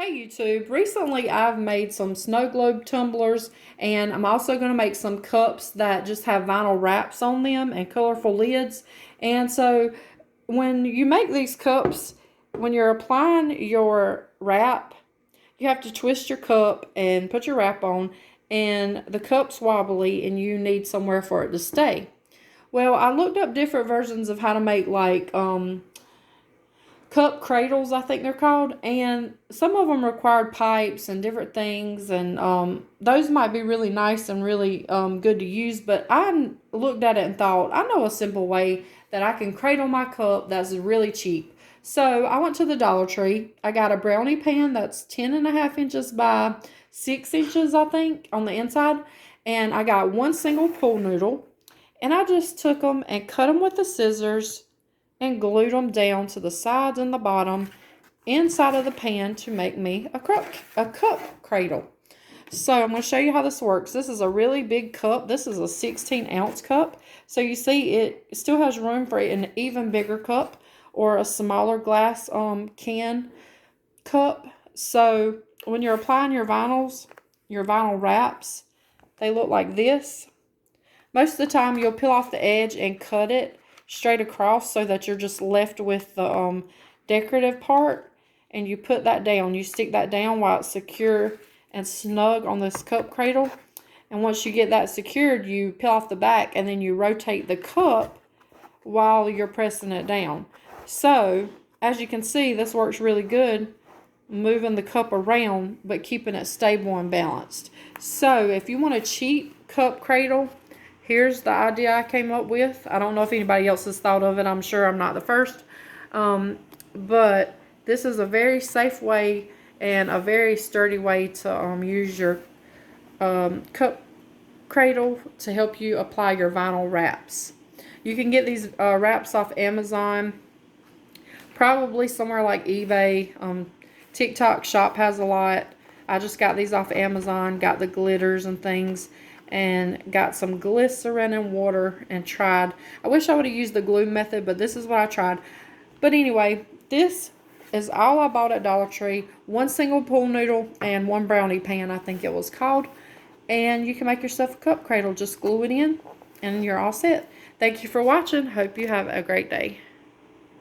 Hey YouTube, recently I've made some snow globe tumblers and I'm also going to make some cups that just have vinyl wraps on them and colorful lids. And so when you make these cups, when you're applying your wrap, you have to twist your cup and put your wrap on, and the cup's wobbly and you need somewhere for it to stay. Well, I looked up different versions of how to make cup cradles, I think they're called, and some of them required pipes and different things, and those might be really nice and really good to use, but I looked at it and thought, I know a simple way that I can cradle my cup that's really cheap. So I went to the Dollar Tree. I got a brownie pan that's 10.5 inches by 6 inches, I think, on the inside, and I got one single pool noodle, and I just took them and cut them with the scissors and glued them down to the sides and the bottom inside of the pan to make me a cup cradle. So I'm going to show you how this works. This is a really big cup. This is a 16-ounce cup. So you see it still has room for an even bigger cup or a smaller glass can cup. So when you're applying your vinyl wraps, they look like this. Most of the time you'll peel off the edge and cut it straight across so that you're just left with the decorative part, and you put that down. You stick that down while it's secure and snug on this cup cradle, and once you get that secured, you peel off the back and then you rotate the cup while you're pressing it down. So as you can see, this works really good, moving the cup around but keeping it stable and balanced. So if you want a cheap cup cradle, here's the idea I came up with. I don't know if anybody else has thought of it. I'm sure I'm not the first. But this is a very safe way and a very sturdy way to use your cup cradle to help you apply your vinyl wraps. You can get these wraps off Amazon, probably somewhere like eBay. TikTok Shop has a lot. I just got these off Amazon, got the glitters and things, and got some glycerin and water and tried. I wish I would have used the glue method, but this is what I tried. But anyway, this is all I bought at Dollar Tree. One single pool noodle and one brownie pan, I think it was called. And you can make yourself a cup cradle. Just glue it in and you're all set. Thank you for watching. Hope you have a great day.